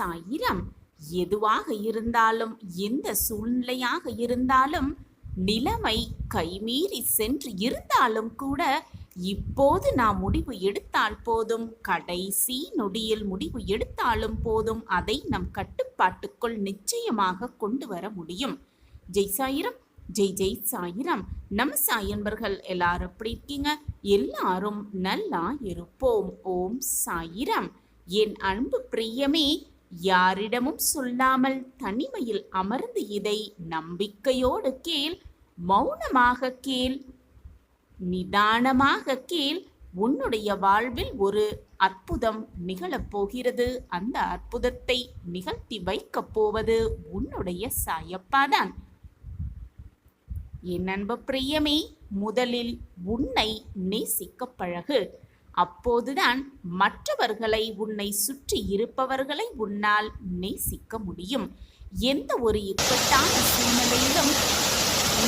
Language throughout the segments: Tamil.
சாயிரம். எதுவாக இருந்தாலும், எந்த சூழ்நிலையாக இருந்தாலும், நிலைமை கைமீறி சென்று இருந்தாலும் கூட இப்போது நாம் முடிவு எடுத்தால் போதும், கடைசி நொடியில் முடிவு எடுத்தாலும் போதும், அதை நம் கட்டுப்பாட்டுக்குள் நிச்சயமாக கொண்டு வர முடியும். ஜெய் சாயிரம், ஜெய் ஜெய் சாயிரம். நம்ம சாயன்பர்கள் எல்லாரும் எப்படி இருக்கீங்க? எல்லாரும் நல்லா இருப்போம். ஓம் சாயிரம். என் அன்பு பிரியமே, யாரிடமும் சொல்லாமல் தனிமையில் அமர்ந்து இதை நம்பிக்கையோடு கேள், மௌனமாக கேள், நிதானமாக கேள். உன்னுடைய வாழ்வில் ஒரு அற்புதம் நிகழப்போகிறது. அந்த அற்புதத்தை நிகழ்த்தி வைக்கப் போவது உன்னுடைய சாயப்பாதான். என் அன்பு பிரியமே, முதலில் உன்னை நேசிக்க பழகு. அப்போதுதான் மற்றவர்களை, உன்னை சுற்றி இருப்பவர்களை உன்னால் நேசிக்க முடியும். எந்த ஒரு இக்கட்டான சூழ்நிலையிலும்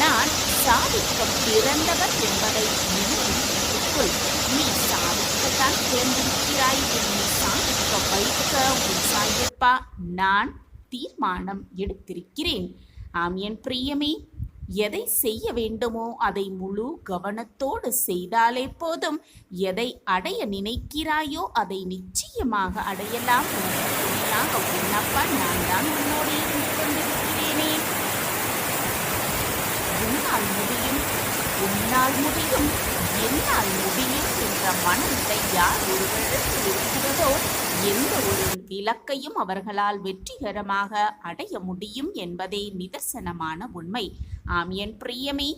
நான் சாதிக்க பிறந்தவர் என்பதை நினைவுக்குள். நீ சாதிக்கத்தான் பிறந்திருக்கிறாய். என்னை சாதிக்க வைக்க உன் சாயப்பா நான் தீர்மானம் எடுத்திருக்கிறேன். ஆம் என் பிரியமே, எதை செய்ய வேண்டுமோ அதை முழு கவனத்தோடு செய்தாலே போதும். எதை அடைய நினைக்கிறாயோ அதை நிச்சயமாக அடையலாம். உன்னப்பா நான் தான் உன்னோடு இருந்து கொண்டிருக்கிறேனே. உன்னால் முடியும், உன்னால் முடியும், என்னால் முடியும் என்ற மனநிலை யார் ஒருவரிடத்தில் இருக்கிறதோ எந்த ஒரு இலக்கையும் அவர்களால் வெற்றிகரமாக அடைய முடியும் என்பதே நிதர்சனமான உண்மை. ஆம் என் பிரியமே,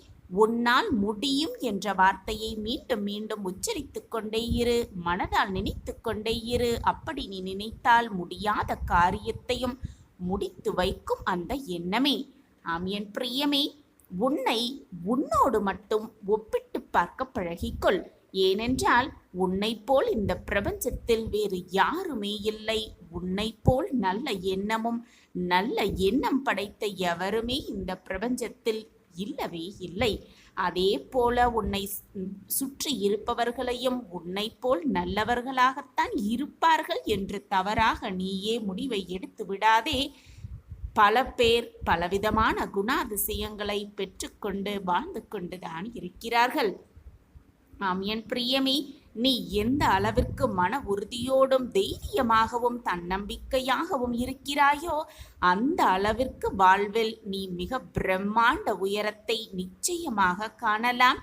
உன்னால் முடியும் என்ற வார்த்தையை மீண்டும் மீண்டும் உச்சரித்துக் கொண்டே இரு, மனதால் நினைத்து கொண்டே இரு. அப்படி நீ நினைத்தால் முடியாத காரியத்தையும் முடித்து வைக்கும் அந்த எண்ணமே. ஆம் என் பிரியமே, உன்னை உன்னோடு மட்டும் ஒப்பிட்டு பார்க்க பழகிக்கொள். ஏனென்றால் உன்னை போல் இந்த பிரபஞ்சத்தில் வேறு யாருமே இல்லை. உன்னை போல் நல்ல எண்ணமும் நல்ல எண்ணம் படைத்த எவருமே இந்த பிரபஞ்சத்தில் இல்லவே இல்லை. அதே போல உன்னை சுற்றி இருப்பவர்களையும் உன்னை போல் நல்லவர்களாகத்தான் இருப்பார்கள் என்று தவறாக நீயே முடிவை எடுத்து விடாதே. பல பேர் பலவிதமான குணாதிசயங்களை பெற்றுக்கொண்டு வாழ்ந்து கொண்டுதான் இருக்கிறார்கள். ஆம் என் பிரியமே, நீ எந்த அளவிற்கு மன உறுதியோடும் தைரியமாகவும் தன்னம்பிக்கையாகவும் இருக்கிறாயோ அந்த அளவிற்கு வாழ்வில் நீ மிக பிரம்மாண்ட உயரத்தை நிச்சயமாக காணலாம்.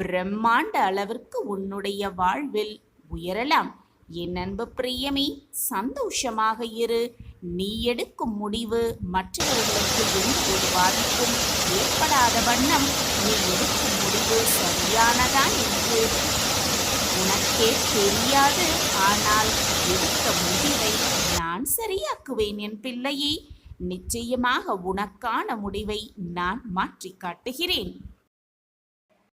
பிரம்மாண்ட அளவிற்கு உன்னுடைய வாழ்வில் உயரலாம். என் அன்பு பிரியமே, சந்தோஷமாக இரு. நீ எடுக்கும் முடிவு மற்றவர்களுக்கு எந்த ஒரு பாதிப்பும் ஏற்படாத வண்ணம் நீ எடுக்கும் முடிவு சரியானதா என்று உனக்கே தெரியாது. ஆனால் எடுத்த முடிவை நான் சரியாக்குவேன் என் பிள்ளையே. நிச்சயமாக உனக்கான முடிவை நான் மாற்றி காட்டுகிறேன்.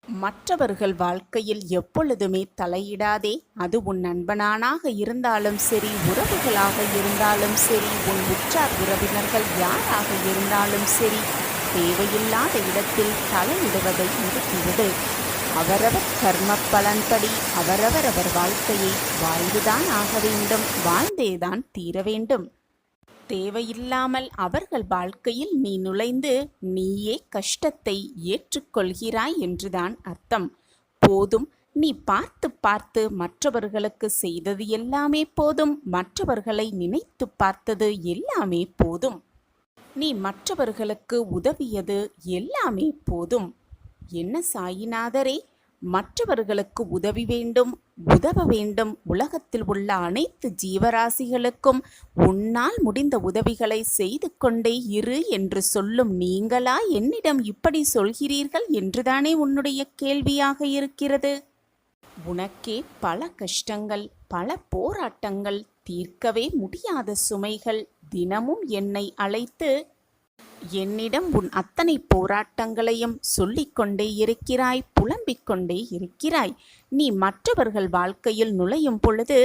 மற்றவர்கள் வாழ்க்கையில் எப்பொழுதுமே தலையிடாதே. அது உன் நண்பனாக இருந்தாலும் சரி, உறவுகளாக இருந்தாலும் சரி, உன் உற்றார் உறவினர்கள் யாராக இருந்தாலும் சரி, தேவையில்லாத இடத்தில் தலையிடுவதை நிறுத்திவிடு. அவரவர் கர்ம பலன்படி அவரவர் வாழ்க்கையை வாழ்ந்துதான் ஆக வேண்டும், வாழ்ந்தேதான் தீர வேண்டும். தேவையில்லாமல் அவர்கள் வாழ்க்கையில் நீ நுழைந்து நீயே கஷ்டத்தை ஏற்றுக்கொள்கிறாய் என்றுதான் அர்த்தம். போதும், நீ பார்த்து பார்த்து மற்றவர்களுக்கு செய்தது எல்லாமே போதும். மற்றவர்களை நினைத்து பார்த்தது எல்லாமே போதும். நீ மற்றவர்களுக்கு உதவியது எல்லாமே போதும். என்ன சாயிநாதரே, மற்றவர்களுக்கு உதவி வேண்டும், உதவ வேண்டும். உலகத்தில் உள்ள அனைத்து ஜீவராசிகளுக்கும் உன்னால் முடிந்த உதவிகளை செய்து கொண்டே இரு என்று சொல்லும் நீங்களா என்னிடம் இப்படி சொல்கிறீர்கள் என்றுதானே உன்னுடைய கேள்வியாக இருக்கிறது. உனக்கே பல கஷ்டங்கள், பல போராட்டங்கள், தீர்க்கவே முடியாத சுமைகள். தினமும் என்னை அழைத்து என்னிடம் உன் அத்தனை போராட்டங்களையும் சொல்லிக்கொண்டே இருக்கிறாய், புலம்பிக் கொண்டே இருக்கிறாய். நீ மற்றவர்கள் வாழ்க்கையில் நுழையும் பொழுது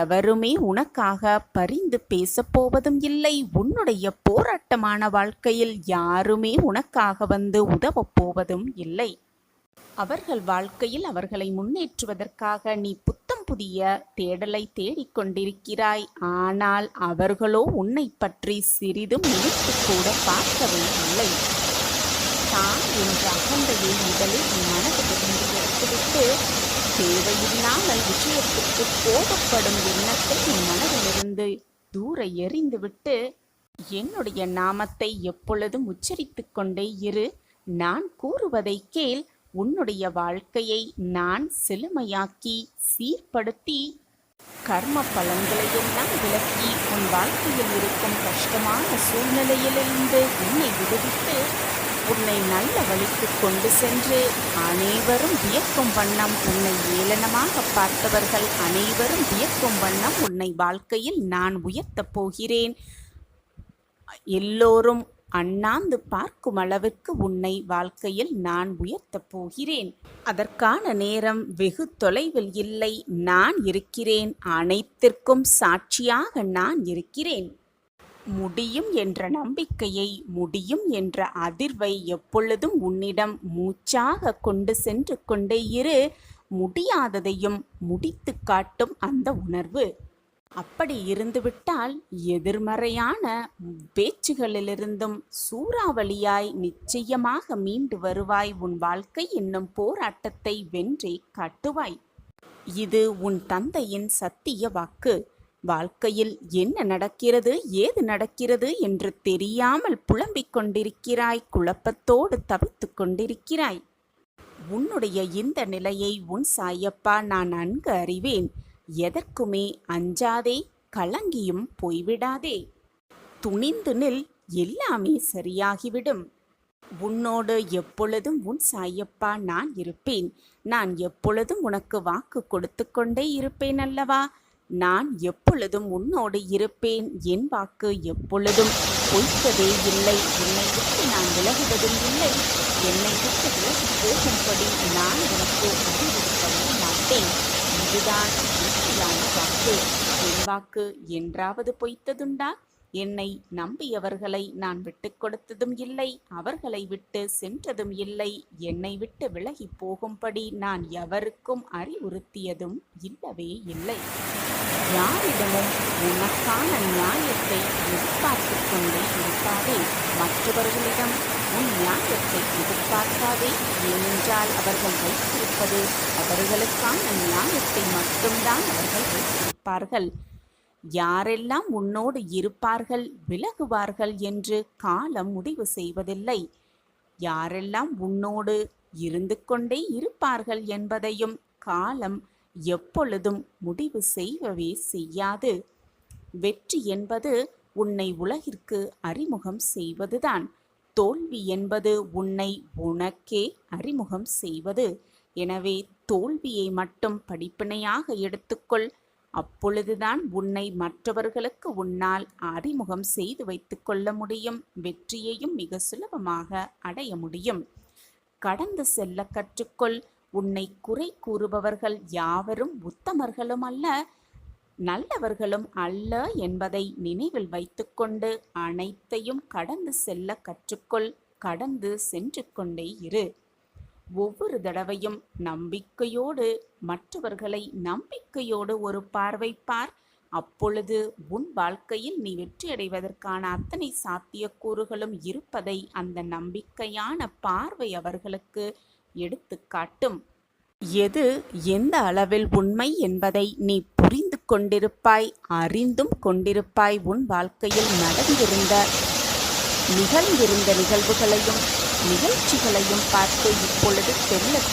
எவருமே உனக்காக பரிந்து பேசப்போவதும் இல்லை. உன்னுடைய போராட்டமான வாழ்க்கையில் யாருமே உனக்காக வந்து உதவப் போவதும் இல்லை. அவர்கள் வாழ்க்கையில் அவர்களை முன்னேற்றுவதற்காக நீ புத்தம் புதிய தேடலை தேடிக்கொண்டிருக்கிறாய். ஆனால் அவர்களோ உன்னை பற்றி சிறிதும் நினைத்து கூட பார்க்கவே இல்லை. தான் என்ற அகந்தையை முதலில் மனதிலிருந்து எடுத்துவிட்டு தேவையில்லாமல் விஷயத்துக்கு கோபப்படும் எண்ணத்தை உன் மனதிலிருந்து தூர எறிந்துவிட்டு என்னுடைய நாமத்தை எப்பொழுதும் உச்சரித்துக் கொண்டே இரு. நான் கூறுவதை கேள். உன்னுடைய வாழ்க்கையை நான் செழுமையாக்கி சீர்படுத்தி கர்ம பலன்களையெல்லாம் விலக்கி உன் வாழ்க்கையில் இருக்கும் கஷ்டமான சூழ்நிலையிலிருந்து உன்னை விடுவித்து உன்னை நல்ல வழிக்கு கொண்டு சென்று அனைவரும் வியக்கும் வண்ணம் உன்னை ஏளனமாக பார்த்தவர்கள் அனைவரும் வியக்கும் வண்ணம் உன்னை வாழ்க்கையில் நான் உயர்த்தப் போகிறேன். எல்லோரும் அண்ணாந்து பார்க்கும் அளவிற்கு உன்னை வாழ்க்கையில் நான் உயர்த்தப் போகிறேன். அதற்கான நேரம் வெகு தொலைவில் இல்லை. நான் இருக்கிறேன். அனைத்திற்கும் சாட்சியாக நான் இருக்கிறேன். முடியும் என்ற நம்பிக்கையை, முடியும் என்ற அதிர்வை எப்பொழுதும் உன்னிடம் மூச்சாக கொண்டு சென்று கொண்டே இரு. முடியாததையும் முடித்து காட்டும் அந்த உணர்வு. அப்படி இருந்துவிட்டால் எதிர்மறையான பேச்சுகளிலிருந்தும் சூறாவளியாய் நிச்சயமாக மீண்டு வருவாய். உன் வாழ்க்கை என்னும் போராட்டத்தை வென்றே காட்டுவாய். இது உன் தந்தையின் சத்திய வாக்கு. வாழ்க்கையில் என்ன நடக்கிறது, ஏது நடக்கிறது என்று தெரியாமல் புலம்பிக் கொண்டிருக்கிறாய். குழப்பத்தோடு தவித்து கொண்டிருக்கிறாய். உன்னுடைய இந்த நிலையை உன் சாயப்பா நான் நன்கு அறிவேன். எதற்குமே அஞ்சாதே, கலங்கியும் போய்விடாதே. துணிந்து நில், எல்லாமே சரியாகிவிடும். உன்னோடு எப்பொழுதும் உன் சாயப்பா நான் இருப்பேன். நான் எப்பொழுதும் உனக்கு வாக்கு கொடுத்து கொண்டே இருப்பேன் அல்லவா? நான் எப்பொழுதும் உன்னோடு இருப்பேன். என் வாக்கு எப்பொழுதும் பொய்ப்பதே இல்லை. என்னை விட்டு நான் விலகுவதும் இல்லை. என்னை விட்டு விலகி போகும்படி நான் உனக்கு அறிவுறுத்தவும் மாட்டேன். இதுதான் உண்மையான வாக்கு. என் வாக்கு என்றாவது பொய்த்ததுண்டா? என்னை நம்பியவர்களை நான் விட்டு கொடுத்ததும் இல்லை. அவர்களை விட்டு சென்றதும் இல்லை. என்னை விட்டு விலகி போகும்படி நான் எவருக்கும் அறிவுறுத்தியதும் இல்லவே இல்லை. யாரிடமும் உனக்கான நியாயத்தை எதிர்பார்த்து கொண்டே இருக்காதே. மற்றவர்களிடம் உன் நியாயத்தை எதிர்பார்க்காதே. ஏனென்றால் அவர்கள் வைத்திருப்பது அவர்களுக்கான நியாயத்தை மட்டும்தான் அவர்கள் வைத்திருப்பார்கள். யாரெல்லாம் உன்னோடு இருப்பார்கள், விலகுவார்கள் என்று காலம் முடிவு செய்வதில்லை. யாரெல்லாம் உன்னோடு இருந்து கொண்டே இருப்பார்கள் என்பதையும் காலம் எப்பொழுதும் முடிவு செய்யவே செய்யாது. வெற்றி என்பது உன்னை உலகிற்கு அறிமுகம் செய்வதுதான். தோல்வி என்பது உன்னை உனக்கே அறிமுகம் செய்வது. எனவே தோல்வியை மட்டும் படிப்பினையாக எடுத்துக்கொள். அப்பொழுதுதான் உன்னை மற்றவர்களுக்கு உன்னால் அறிமுகம் செய்து வைத்து கொள்ள முடியும். வெற்றியையும் மிக சுலபமாக அடைய முடியும். கடந்து செல்ல கற்றுக்கொள். உன்னை குறை கூறுபவர்கள் யாவரும் உத்தமர்களும் அல்ல, நல்லவர்களும் அல்ல என்பதை நினைவில் வைத்துக்கொண்டு அனைத்தையும் கடந்து செல்ல கற்றுக்கொள். கடந்து சென்று கொண்டே இரு. ஒவ்வொரு தடவையும் நம்பிக்கையோடு மற்றவர்களை நம்பிக்கையோடு ஒரு பார்வை பார். அப்பொழுது உன் வாழ்க்கையில் நீ வெற்றியடைவதற்கான அத்தனை சாத்தியக்கூறுகளும் இருப்பதை அந்த நம்பிக்கையான பார்வை அவர்களுக்கு எடுத்து காட்டும். எது எந்த அளவில் உண்மை என்பதை நீ புரிந்து கொண்டிருப்பாய், அறிந்தும் கொண்டிருப்பாய். உன் வாழ்க்கையில் நிகழ்ந்திருந்த நிகழ்வுகளையும் நிகழ்ச்சிகளையும் பார்த்து இப்பொழுது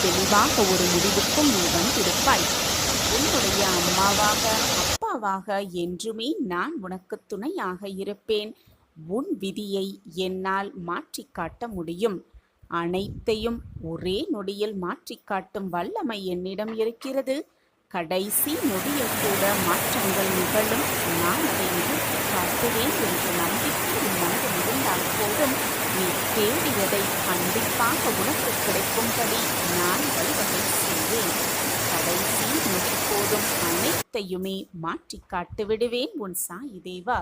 தெளிவாக ஒரு முடிவுக்கும் நீ வந்திருப்பாய். உன்னுடைய அம்மாவாக அப்பாவாக என்றுமே நான் உனக்கு துணையாக இருப்பேன். உன் விதியை என்னால் மாற்றி காட்ட முடியும். அனைத்தையும் ஒரே நொடியில் மாற்றி காட்டும் வல்லமை என்னிடம் இருக்கிறது. கடைசி நொடியில் கூட மாற்றங்கள் நிகழும். நான் அதை நிகழ்த்தி காட்டுவேன் என்ற நம்பிக்கை உன் மனதில் இருந்தால் போதும். நீ தேடியதை கண்டிப்பாக உனக்கு கிடைக்கும்படி நான் வழிவகை செய்வேன். கடைசி நொடி போதும் அனைத்தையுமே மாற்றி காட்டு விடுவேன் உன் சாயி தேவா.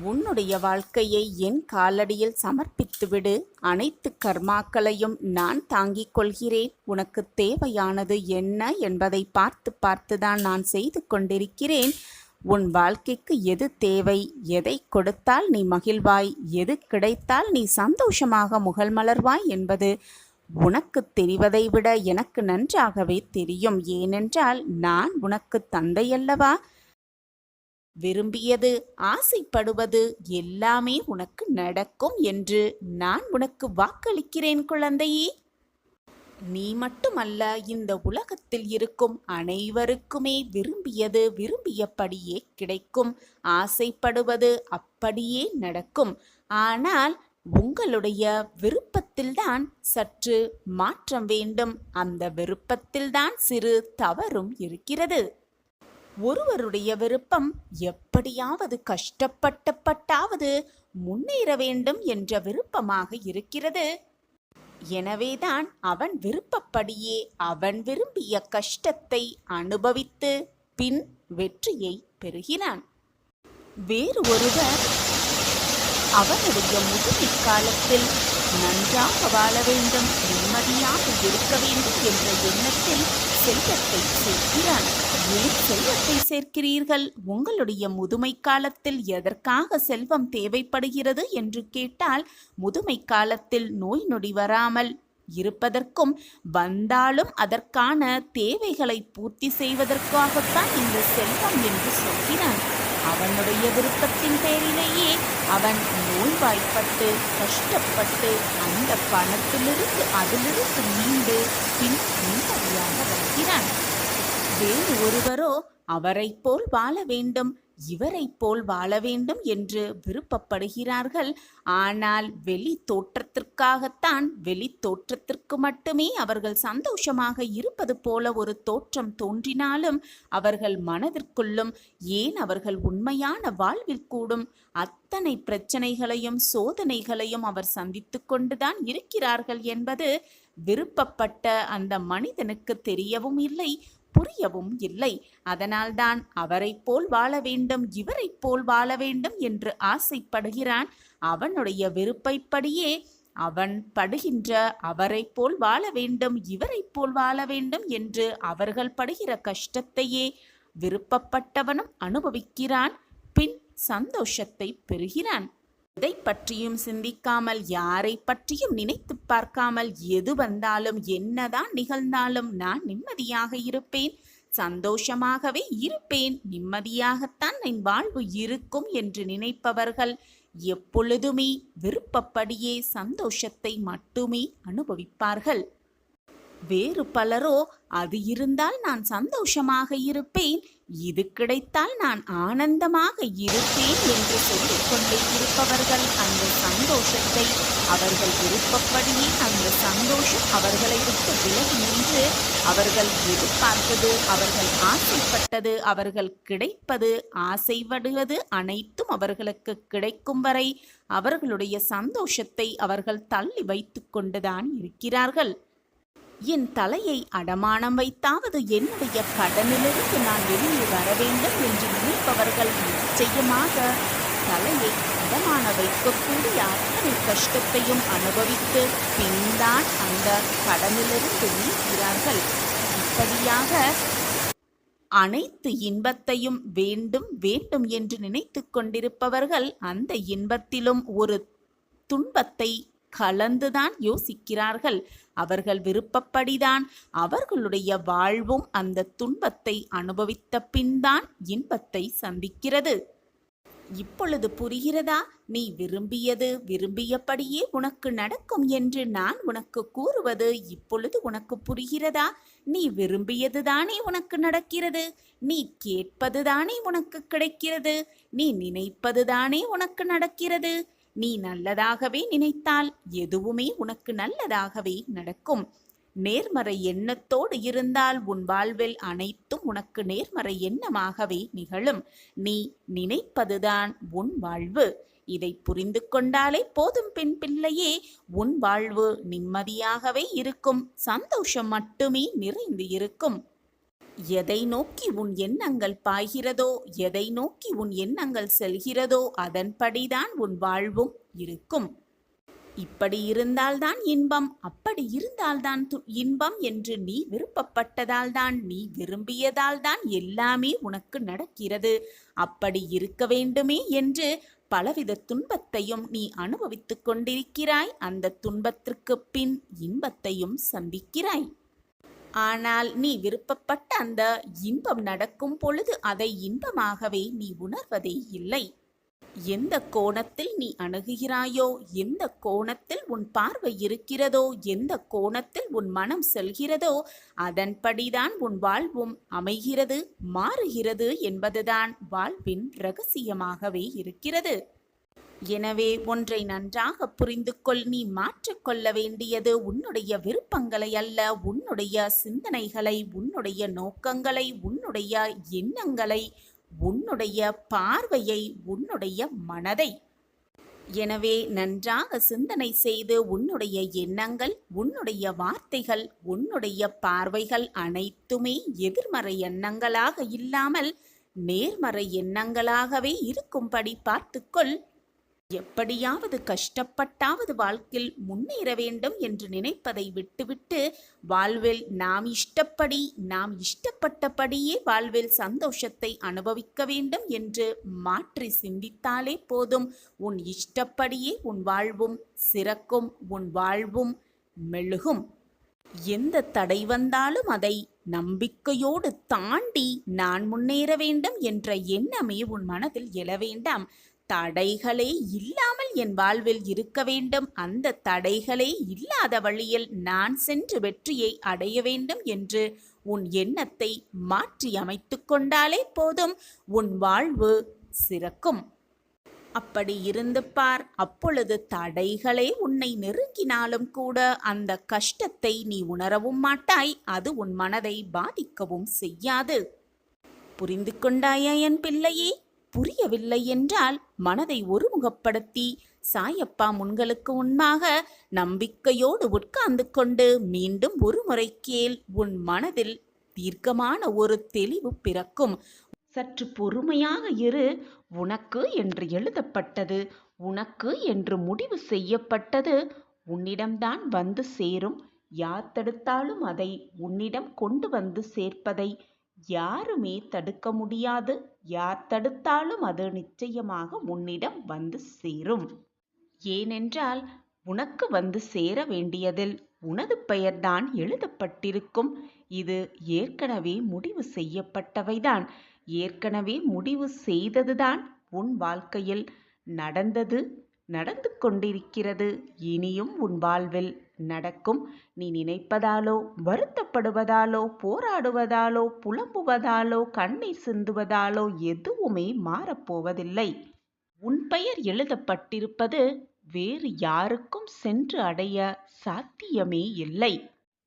உன்னுடைய வாழ்க்கையை என் காலடியில் சமர்ப்பித்துவிடு. அனைத்து கர்மாக்களையும் நான் தாங்கிக் கொள்கிறேன். உனக்கு தேவையானது என்ன என்பதை பார்த்து பார்த்துதான் நான் செய்து கொண்டிருக்கிறேன். உன் வாழ்க்கைக்கு எது தேவை, எதை கொடுத்தால் நீ மகிழ்வாய், எது கிடைத்தால் நீ சந்தோஷமாக முகல்மலர்வாய் என்பது உனக்கு தெரிவதை விட எனக்கு நன்றாகவே தெரியும். ஏனென்றால் நான் உனக்கு தந்தையல்லவா? விரும்பியது, ஆசைப்படுவது எல்லாமே உனக்கு நடக்கும் என்று நான் உனக்கு வாக்களிக்கிறேன் குழந்தையே. நீ மட்டுமல்ல, இந்த உலகத்தில் இருக்கும் அனைவருக்குமே விரும்பியது விரும்பியபடியே கிடைக்கும். ஆசைப்படுவது அப்படியே நடக்கும். ஆனால் உங்களுடைய விருப்பத்தில்தான் சற்று மாற்றம் வேண்டும். அந்த விருப்பத்தில்தான் சிறு தவறும் இருக்கிறது. ஒருவருடைய விருப்பம் எப்படியாவது கஷ்டப்பட்டாவது முன்னேற வேண்டும் என்ற விருப்பமாக இருக்கிறது. எனவேதான் அவன் விருப்பப்படியே அவன் விரும்பிய கஷ்டத்தை அனுபவித்து பின் வெற்றியை பெறுகிறான். வேறு ஒருவர் அவனுடைய முதுமை காலத்தில் நன்றாக வாழ வேண்டும், நிம்மதியாக இருக்க வேண்டும் என்ற எண்ணத்தில் செல்வத்தை சேர்க்கிறான். ஏன் செல்வத்தை சேர்க்கிறீர்கள்? உங்களுடைய முதுமை காலத்தில் எதற்காக செல்வம் தேவைப்படுகிறது என்று கேட்டால், முதுமை காலத்தில் நோய் நொடி வராமல் இருப்பதற்கும், வந்தாலும் அதற்கான தேவைகளை பூர்த்தி செய்வதற்காகத்தான் இந்த செல்வம் என்று சொல்கிறான். அவனுடைய விருப்பத்தின் பேரிலேயே அவன் நோய்வாய்ப்பட்டு கஷ்டப்பட்டு அந்த பணத்திலிருந்து அதிலிருந்து மீண்டு பின் நிம்மதியாக வருகிறான். வேறு ஒருவரோ அவரைப் போல் வாழ வேண்டும், இவரைப் போல் வாழ வேண்டும் என்று விருப்பப்படுகிறார்கள். ஆனால் வெளி தோற்றத்திற்காகத்தான், வெளி தோற்றத்திற்கு மட்டுமே அவர்கள் சந்தோஷமாக இருப்பது போல ஒரு தோற்றம் தோன்றினாலும் அவர்கள் மனதிற்குள்ளும், ஏன் அவர்கள் உண்மையான வாழ்வில் கூடும் அத்தனை பிரச்சனைகளையும் சோதனைகளையும் அவர் சந்தித்து கொண்டுதான் இருக்கிறார்கள் என்பது விருப்பப்பட்ட அந்த மனிதனுக்கு தெரியவும் இல்லை, புரியவும் இல்லை. அதனால்தான் அவரைப் போல் வாழ வேண்டும், இவரைப் போல் வாழ வேண்டும் என்று ஆசைப்படுகிறான். அவனுடைய விருப்பப்படியே அவன் படுகின்ற, அவரைப் போல் வாழ வேண்டும், இவரைப் போல் வாழ வேண்டும் என்று அவர்கள் படுகிற கஷ்டத்தையே விருப்பப்பட்டவனும் அனுபவிக்கிறான். பின் சந்தோஷத்தை பெறுகிறான். எதை பற்றியும் சிந்திக்காமல், யாரை பற்றியும் நினைத்து பார்க்காமல், எது வந்தாலும் என்னதான் நிகழ்ந்தாலும் நான் நிம்மதியாக இருப்பேன், சந்தோஷமாகவே இருப்பேன், நிம்மதியாகத்தான் என் வாழ்வு இருக்கும் என்று நினைப்பவர்கள் எப்பொழுதுமே விருப்பப்படியே சந்தோஷத்தை மட்டுமே அனுபவிப்பார்கள். வேறு பலரோ அது இருந்தால் நான் சந்தோஷமாக இருப்பேன், இது கிடைத்தால் நான் ஆனந்தமாக இருப்பேன் என்று சொல்லிக் கொண்டே இருப்பவர்கள் அந்த சந்தோஷத்தை அவர்கள் விருப்பப்படியே அந்த சந்தோஷம் அவர்களை விட்டு விலகி நின்று அவர்கள் எதிர்பார்த்தது, அவர்கள் ஆசைப்பட்டது, அவர்கள் கிடைப்பது, ஆசைப்படுவது அனைத்தும் அவர்களுக்கு கிடைக்கும் வரை அவர்களுடைய சந்தோஷத்தை அவர்கள் தள்ளி வைத்து கொண்டுதான் இருக்கிறார்கள். என் தலையை அடமானம் வைத்தாவது என்னுடைய கடனிலிருந்து நான் வெளியே வர வேண்டும் என்று நினைப்பவர்கள் நிச்சயமாக தலையை அடமான வைக்கக்கூடிய அத்தனை கஷ்டத்தையும் அனுபவித்து பின்தான் அந்த கடனிலிருந்து நீக்கிறார்கள். இப்படியாக அனைத்து இன்பத்தையும் வேண்டும் வேண்டும் என்று நினைத்து கொண்டிருப்பவர்கள் அந்த இன்பத்திலும் ஒரு துன்பத்தை கலந்துதான் யோசிக்கிறார்கள். அவர்கள் விருப்பப்படிதான் அவர்களுடைய வாழ்வும் அந்த துன்பத்தை அனுபவித்த பின்தான் இன்பத்தை சந்திக்கிறது. இப்பொழுது புரிகிறதா? நீ விரும்பியது விரும்பியபடியே உனக்கு நடக்கும் என்று நான் உனக்கு கூறுவது இப்பொழுது உனக்கு புரிகிறதா? நீ விரும்பியதுதானே உனக்கு நடக்கிறது, நீ கேட்பதுதானே உனக்கு கிடைக்கிறது, நீ நினைப்பதுதானே உனக்கு நடக்கிறது. நீ நல்லதாகவே நினைத்தால் எதுவுமே உனக்கு நல்லதாகவே நடக்கும். நேர்மறை எண்ணத்தோடு இருந்தால் உன் வாழ்வில் அனைத்தும் உனக்கு நேர்மறை எண்ணமாகவே நிகழும். நீ நினைப்பதுதான் உன் வாழ்வு. இதை புரிந்து கொண்டாலே போதும் பெண் பிள்ளையே, உன் வாழ்வு நிம்மதியாகவே இருக்கும், சந்தோஷம் மட்டுமே நிறைந்து இருக்கும். எதை நோக்கி உன் எண்ணங்கள் பாய்கிறதோ, எதை நோக்கி உன் எண்ணங்கள் செல்கிறதோ அதன்படிதான் உன் வாழ்வும் இருக்கும். இப்படி இருந்தால்தான் இன்பம், அப்படி இருந்தால்தான் இன்பம் என்று நீ விருப்பப்பட்டதால்தான், நீ விரும்பியதால்தான் எல்லாமே உனக்கு நடக்கிறது. அப்படி இருக்க வேண்டுமே என்று பலவித துன்பத்தையும் நீ அனுபவித்துக் கொண்டிருக்கிறாய். அந்த துன்பத்திற்கு பின் இன்பத்தையும் சந்திக்கிறாய். ஆனால் நீ விருப்பப்பட்ட அந்த இன்பம் நடக்கும் பொழுது அதை இன்பமாகவே நீ உணர்வதே இல்லை. எந்த கோணத்தில் நீ அணுகுகிறாயோ, எந்த கோணத்தில் உன் பார்வை இருக்கிறதோ, எந்த கோணத்தில் உன் மனம் செல்கிறதோ அதன்படிதான் உன் வாழ்வும் அமைகிறது, மாறுகிறது என்பதுதான் வாழ்வின் இரகசியமாகவே இருக்கிறது. எனவே ஒன்றை நன்றாக புரிந்து கொள். நீ மாற்றிக்கொள்ள வேண்டியது உன்னுடைய விருப்பங்களை அல்ல, உன்னுடைய சிந்தனைகளை, உன்னுடைய நோக்கங்களை, உன்னுடைய எண்ணங்களை, உன்னுடைய பார்வையை, உன்னுடைய மனதை. எனவே நன்றாக சிந்தனை செய்து உன்னுடைய எண்ணங்கள், உன்னுடைய வார்த்தைகள், உன்னுடைய பார்வைகள் அனைத்துமே எதிர்மறை எண்ணங்களாக இல்லாமல் நேர்மறை எண்ணங்களாகவே இருக்கும்படி பார்த்துக்கொள். எப்படியாவது கஷ்டப்பட்டாவது வாழ்க்கையில் முன்னேற வேண்டும் என்று நினைப்பதை விட்டுவிட்டு வாழ்வில் நாம் இஷ்டப்பட்டபடியே வாழ்வில் சந்தோஷத்தை அனுபவிக்க வேண்டும் என்று மாற்றி சிந்தித்தாலே போதும். உன் இஷ்டப்படியே உன் வாழ்வும் சிறக்கும், உன் வாழ்வும் மெழுகும். எந்த தடை வந்தாலும் அதை நம்பிக்கையோடு தாண்டி நான் முன்னேற வேண்டும் என்ற எண்ணமே உன் மனதில் எழ வேண்டாம். தடைகளே இல்லாமல் என் வாழ்வில் இருக்க வேண்டும், அந்த தடைகளே இல்லாத வழியில் நான் சென்று வெற்றியை அடைய வேண்டும் என்று உன் எண்ணத்தை மாற்றி அமைத்து கொண்டாலே போதும், உன் வாழ்வு சிறக்கும். அப்படி இருந்து பார். அப்பொழுது தடைகளே உன்னை நெருங்கினாலும் கூட அந்த கஷ்டத்தை நீ உணரவும் மாட்டாய். அது உன் மனதை பாதிக்கவும் செய்யாது. புரிந்து கொண்டாயா என் பிள்ளையே? புரியவில்லை என்றால் மனதை ஒருமுகப்படுத்தி சாயப்பா முன்களுக்கு முன்பாக நம்பிக்கையோடு உட்கார்ந்து கொண்டு மீண்டும் ஒரு முறை கேள். உன் மனதில் தீர்க்கமான ஒரு தெளிவு பிறக்கும். சற்று பொறுமையாக இரு. உனக்கு என்று எழுதப்பட்டது, உனக்கு என்று முடிவு செய்யப்பட்டது உன்னிடம்தான் வந்து சேரும். யார் தடுத்தாலும் அதை உன்னிடம் கொண்டு வந்து சேர்ப்பதை யாருமே தடுக்க முடியாது. யார் தடுத்தாலும் அது நிச்சயமாக உன்னிடம் வந்து சேரும். ஏனென்றால் உனக்கு வந்து சேர வேண்டியதில் உனது பெயர்தான் எழுதப்பட்டிருக்கும். இது ஏற்கனவே முடிவு செய்யப்பட்டவைதான். ஏற்கனவே முடிவு செய்ததுதான் உன் வாழ்க்கையில் நடந்தது, நடந்து கொண்டிருக்கிறது, இனியும் உன் வாழ்வில் நடக்கும். நீ நினைப்பதாலோ, வருத்தப்படுவதாலோ, போராடுவதாலோ, புலம்புவதாலோ, கண்ணீர் சிந்துவதாலோ எதுவுமே மாறப்போவதில்லை. உன் பெயர் எழுதப்பட்டிருப்பது வேறு யாருக்கும் சென்று அடைய சாத்தியமே இல்லை.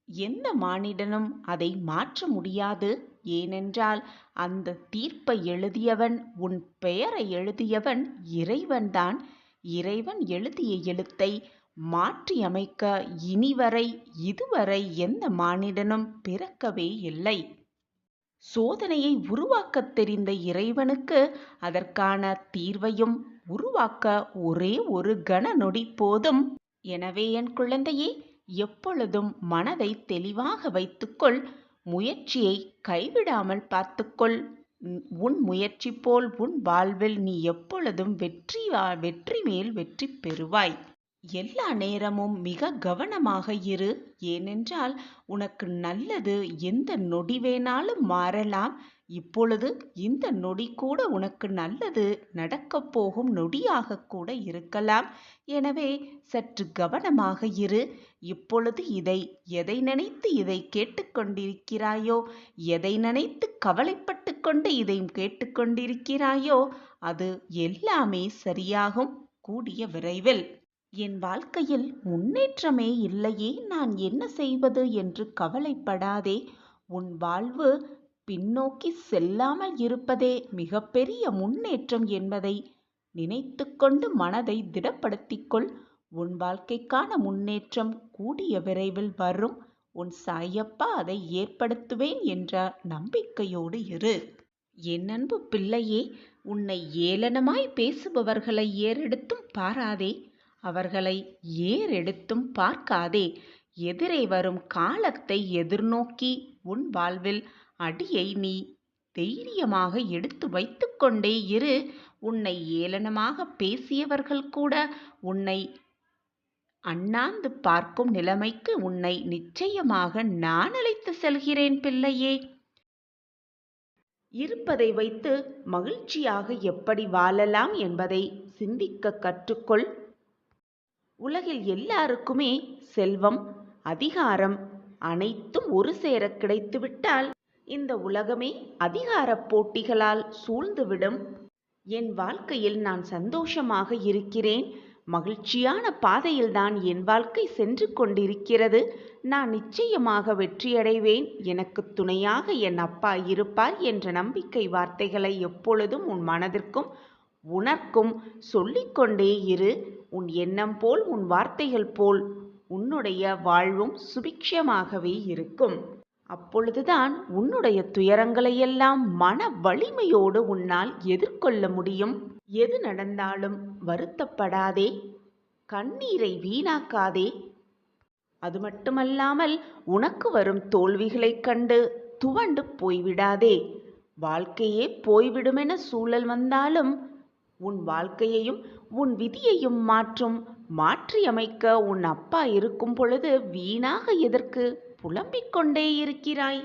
எந்த மானிடனும் அதை மாற்ற முடியாது. ஏனென்றால் அந்த தீர்ப்பை எழுதியவன், உன் பெயரை எழுதியவன் இறைவன்தான். இறைவன் எழுதிய எழுத்தை மாற்றி அமைக்க இதுவரை எந்த மானிடனும் பிறக்கவே இல்லை. சோதனையை உருவாக்கத் தெரிந்த இறைவனுக்கு அதற்கான தீர்வையும் உருவாக்க ஒரே ஒரு கண நொடி போதும். எனவே என் குழந்தையே, எப்பொழுதும் மனதை தெளிவாக வைத்துக்கொள். முயற்சியை கைவிடாமல் பார்த்துக்கொள். உன் முயற்சி போல் உன் வாழ்வில் நீ எப்பொழுதும் வெற்றி மேல் வெற்றி பெறுவாய். எல்லா நேரமும் மிக கவனமாக இரு. ஏனென்றால் உனக்கு நல்லது எந்த நொடி வேணாலும் மாறலாம். இப்பொழுது இந்த நொடி கூட உனக்கு நல்லது நடக்கப் போகும் நொடியாக கூட இருக்கலாம். எனவே சற்று கவனமாக இரு. இப்பொழுது எதை நினைத்து இதை கேட்டுக்கொண்டிருக்கிறாயோ, எதை நினைத்து கவலைப்பட்டு கொண்டு இதை கேட்டுக்கொண்டிருக்கிறாயோ, அது எல்லாமே சரியாகும் கூடிய விரைவில். என் வாழ்க்கையில் முன்னேற்றமே இல்லையே, நான் என்ன செய்வது என்று கவலைப்படாதே. உன் வாழ்வு பின்னோக்கி செல்லாமல் இருப்பதே மிகப்பெரிய முன்னேற்றம் என்பதை நினைத்து கொண்டு மனதை திடப்படுத்திக்கொள். உன் வாழ்க்கைக்கான முன்னேற்றம் கூடிய விரைவில் வரும். உன் சாயப்பா அதை ஏற்படுத்துவேன் என்ற நம்பிக்கையோடு இரு. என் அன்பு பிள்ளையே, உன்னை ஏளனமாய் பேசுபவர்களை ஏறெடுத்தும் பாராதே, அவர்களை ஏறெடுத்தும் பார்க்காதே. எதிரே வரும் காலத்தை எதிர்நோக்கி உன் வாழ்வில் அடியை நீ தைரியமாக எடுத்து வைத்துக்கொண்டே இரு. உன்னை ஏளனமாக பேசியவர்கள் கூட உன்னை அண்ணாந்து பார்க்கும் நிலைமைக்கு உன்னை நிச்சயமாக நான் அழைத்து செல்கிறேன் பிள்ளையே. இருப்பதை வைத்து மகிழ்ச்சியாக எப்படி வாழலாம் என்பதை சிந்திக்க கற்றுக்கொள். உலகில் எல்லாருக்குமே செல்வம், அதிகாரம் அனைத்தும் ஒரு சேர கிடைத்துவிட்டால் இந்த உலகமே அதிகார போட்டிகளால் சூழ்ந்துவிடும். என் வாழ்க்கையில் நான் சந்தோஷமாக இருக்கிறேன், மகிழ்ச்சியான பாதையில்தான் என் வாழ்க்கை சென்று கொண்டிருக்கிறது. நான் நிச்சயமாக வெற்றியடைவேன், எனக்கு துணையாக என் அப்பா இருப்பார் என்ற நம்பிக்கை வார்த்தைகளை எப்பொழுதும் உன் மனதிற்கும் உனக்கும் சொல்லிக்கொண்டே இரு. உன் எண்ணம் போல் உன் வார்த்தைகள் போல் உன்னுடைய வாழ்வும் சுபிக்ஷமாகவே இருக்கும். அப்பொழுதுதான் உன்னுடைய துயரங்களையெல்லாம் மன வலிமையோடு உன்னால் எதிர்கொள்ள முடியும். எது நடந்தாலும் வருத்தப்படாதே, கண்ணீரை வீணாக்காதே. அது மட்டுமல்லாமல் உனக்கு வரும் தோல்விகளைக் கண்டு துவண்டு போய்விடாதே. வாழ்க்கையே போய்விடுமென சூழல் வந்தாலும் உன் வாழ்க்கையையும் உன் விதியையும் மாற்றியமைக்க உன் அப்பா இருக்கும் பொழுது வீணாக எதற்கு புலம்பிக் கொண்டே இருக்கிறாய்?